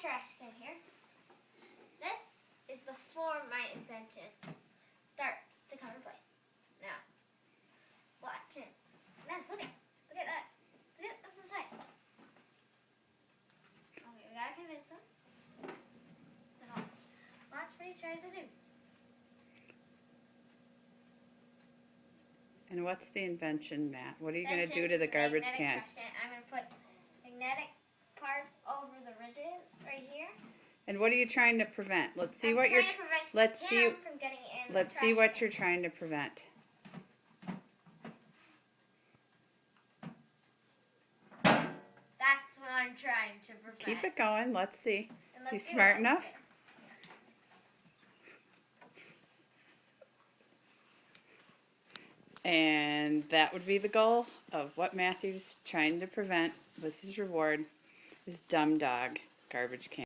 trash can here. This is before my invention starts to come into place. Now, watch it. Now, look at that. Look at what's inside. Okay, we gotta convince him. Then watch what he tries to do. And what's the invention, Matt? What are you going to do to the garbage can? I'm going to put magnetic parts over the ridges right here. And what are you trying to prevent? Let's see what you're. Let's see what you're trying to prevent. That's what I'm trying to prevent. Keep it going. Let's see. Is he smart enough? And that would be the goal of what Matthew's trying to prevent with his reward, his dumb dog garbage can.